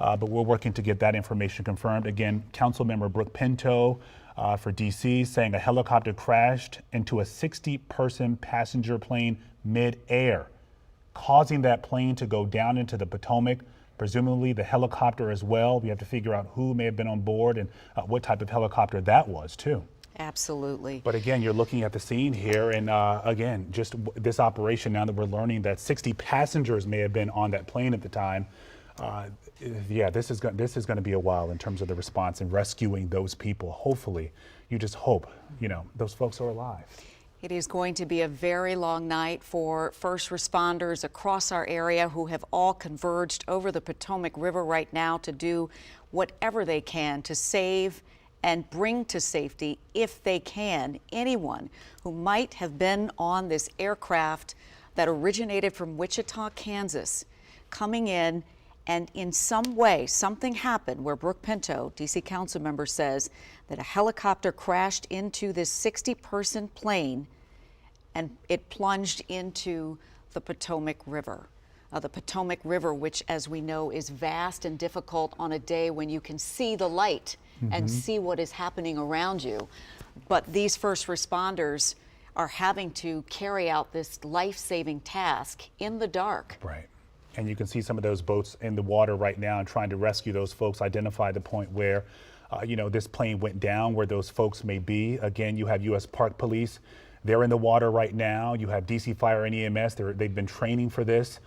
but we're working to get that information confirmed. Again, Councilmember Brooke Pinto for DC saying a helicopter crashed into a 60-person passenger plane mid-air, causing that plane to go down into the Potomac, presumably the helicopter as well. We have to figure out who may have been on board and what type of helicopter that was too. Absolutely. But again, you're looking at the scene here, and again, just this operation, now that we're learning that 60 passengers may have been on that plane at the time, yeah, this is going to be a while in terms of the response and rescuing those people. Hopefully, you just hope, you know, those folks are alive. It is going to be a very long night for first responders across our area who have all converged over the Potomac River right now to do whatever they can to save and bring to safety, if they can, anyone who might have been on this aircraft that originated from Wichita, Kansas, coming in, and in some way, something happened where Brooke Pinto, DC council member, says that a helicopter crashed into this 60-person plane and it plunged into the Potomac River. The Potomac River, which, as we know, is vast and difficult on a day when you can see the light and see what is happening around you. But these first responders are having to carry out this life-saving task in the dark. Right. And you can see some of those boats in the water right now and trying to rescue those folks, identify the point where, you know, this plane went down, where those folks may be. Again, you have U.S. Park Police. They're in the water right now. You have DC Fire and EMS. They've been training for this,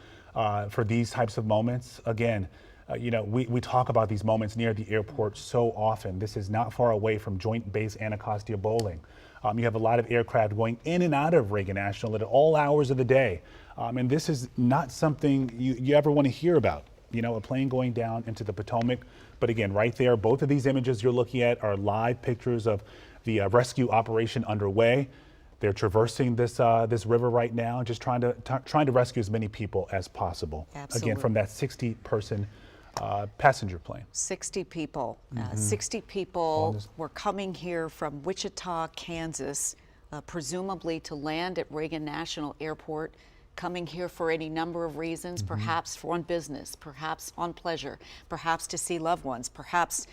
for these types of moments. Again, you know, we talk about these moments near the airport so often. This is not far away from Joint Base Anacostia Bowling. You have a lot of aircraft going in and out of Reagan National at all hours of the day. And this is not something you ever want to hear about, you know, a plane going down into the Potomac. But again, right there, both of these images you're looking at are live pictures of the rescue operation underway. They're traversing this river right now, just trying to rescue as many people as possible. Absolutely. Again, from that 60-person passenger plane. 60 people. 60 people were coming here from Wichita, Kansas, presumably to land at Reagan National Airport, coming here for any number of reasons, perhaps on business, perhaps on pleasure, perhaps to see loved ones, perhaps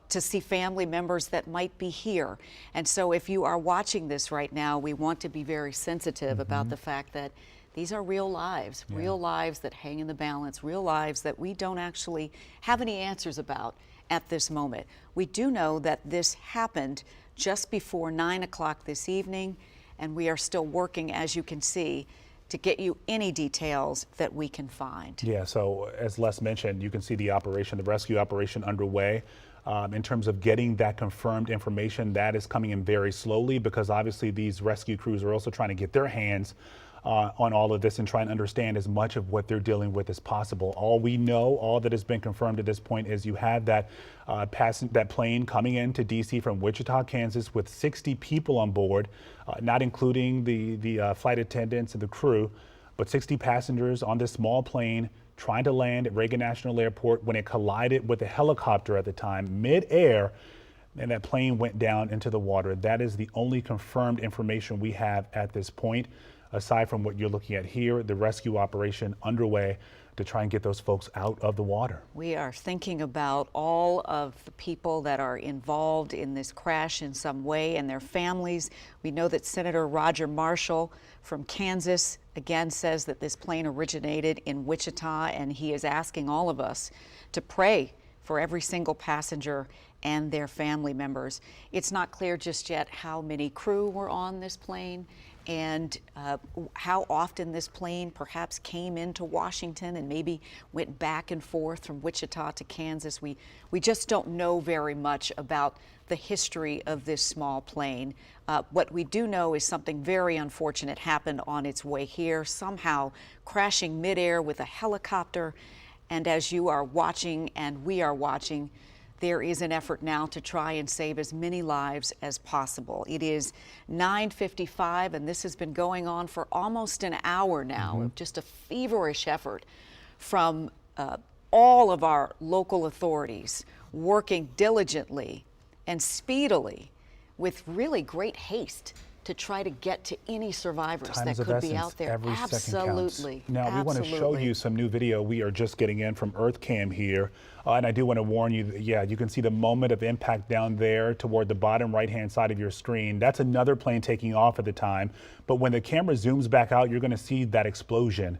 to see family members that might be here. And so if you are watching this right now, we want to be very sensitive about the fact that these are real lives, real lives that hang in the balance, real lives that we don't actually have any answers about at this moment. We do know that this happened just before 9 o'clock this evening, and we are still working, as you can see, to get you any details that we can find. Yeah, so as Les mentioned, you can see the operation, the rescue operation underway. In terms of getting that confirmed information, that is coming in very slowly because obviously these rescue crews are also trying to get their hands on all of this and try and understand as much of what they're dealing with as possible. All we know, all that has been confirmed at this point is you have that that plane coming into DC from Wichita, Kansas with 60 people on board, not including the flight attendants and the crew, but 60 passengers on this small plane trying to land at Reagan National Airport when it collided with a helicopter at the time, mid-air, and that plane went down into the water. That is the only confirmed information we have at this point, aside from what you're looking at here, the rescue operation underway to try and get those folks out of the water. We are thinking about all of the people that are involved in this crash in some way and their families. We know that Senator Roger Marshall from Kansas again says that this plane originated in Wichita, and he is asking all of us to pray for every single passenger and their family members. It's not clear just yet how many crew were on this plane and how often this plane perhaps came into Washington and maybe went back and forth from Wichita to Kansas. We just don't know very much about the history of this small plane. What we do know is something very unfortunate happened on its way here, somehow crashing midair with a helicopter. And as you are watching and we are watching, there is an effort now to try and save as many lives as possible. It is 9:55, and this has been going on for almost an hour now. Just a feverish effort from all of our local authorities working diligently and speedily with really great haste to try to get to any survivors Time that is of could be essence. out there. Every second counts. Absolutely. Now, we want to show you some new video we are just getting in from EarthCam here. And I do want to warn you, that, yeah, you can see the moment of impact down there toward the bottom right-hand side of your screen. That's another plane taking off at the time. But when the camera zooms back out, you're going to see that explosion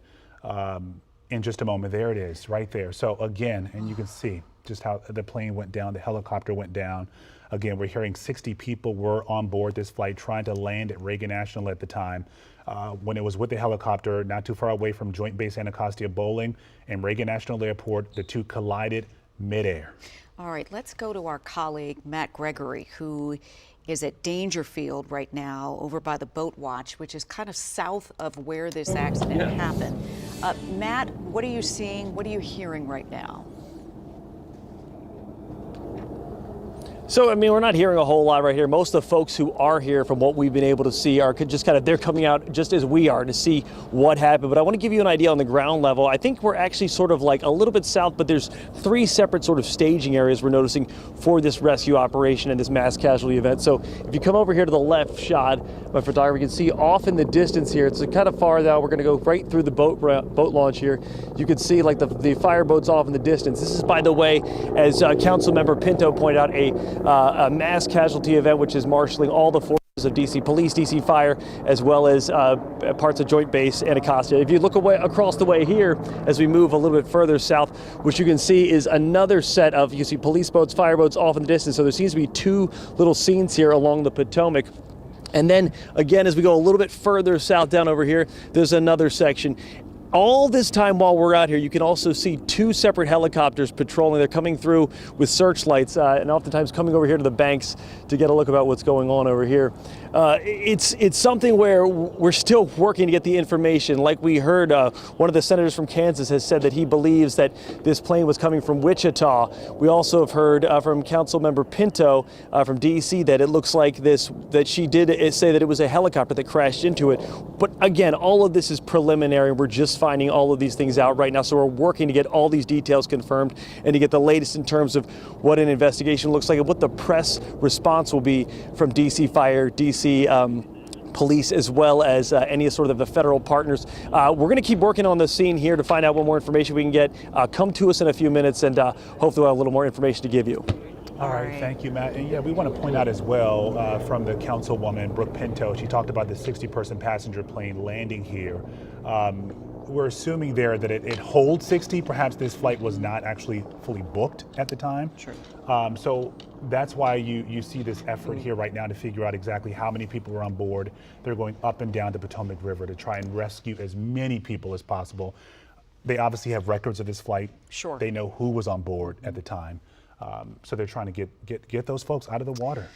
in just a moment. There it is, right there. So again, and you can see just how the plane went down, the helicopter went down. Again, we're hearing 60 people were on board this flight trying to land at Reagan National at the time. When it was with the helicopter, not too far away from Joint Base Anacostia Bowling and Reagan National Airport, the two collided midair. All right, let's go to our colleague, Matt Gregory, who is at Dangerfield right now over by the Boat Watch, which is kind of south of where this accident happened. Matt, what are you seeing? What are you hearing right now? So, I mean, we're not hearing a whole lot right here. Most of the folks who are here, from what we've been able to see, are just kind of, they're coming out just as we are to see what happened. But I want to give you an idea on the ground level. I think we're actually sort of like a little bit south, but there's 3 separate sort of staging areas we're noticing for this rescue operation and this mass casualty event. So if you come over here to the left shot, my photographer, you can see off in the distance here, it's kind of far now. We're going to go right through the boat launch here. You can see like the fireboats off in the distance. This is, by the way, as Councilmember Pinto pointed out, a mass casualty event, which is marshaling all the forces of DC Police, DC Fire, as well as parts of Joint Base Anacostia. If you look away across the way here, as we move a little bit further south, what you can see is another set of, you can see police boats, fireboats off in the distance. So there seems to be 2 little scenes here along the Potomac. And then again, as we go a little bit further south down over here, there's another section. All this time while we're out here, you can also see 2 separate helicopters patrolling. They're coming through with searchlights and oftentimes coming over here to the banks to get a look about what's going on over here. It's something where we're still working to get the information. Like we heard, one of the senators from Kansas has said that he believes that this plane was coming from Wichita. We also have heard from Councilmember Pinto from DC that it looks like that she did say that it was a helicopter that crashed into it. But again, all of this is preliminary. We're just finding all of these things out right now. So we're working to get all these details confirmed and to get the latest in terms of what an investigation looks like and what the press response will be from DC Fire, DC Police, as well as any sort of the federal partners. We're going to keep working on the scene here to find out what more information we can get. Come to us in a few minutes and hopefully we'll have a little more information to give you. All right, thank you, Matt. And yeah, we want to point out as well from the councilwoman, Brooke Pinto, she talked about the 60-person passenger plane landing here. We're assuming there that it holds 60. Perhaps this flight was not actually fully booked at the time. Sure. So that's why you see this effort here right now to figure out exactly how many people are on board. They're going up and down the Potomac River to try and rescue as many people as possible. They obviously have records of this flight. Sure. They know who was on board at the time. So they're trying to get those folks out of the water.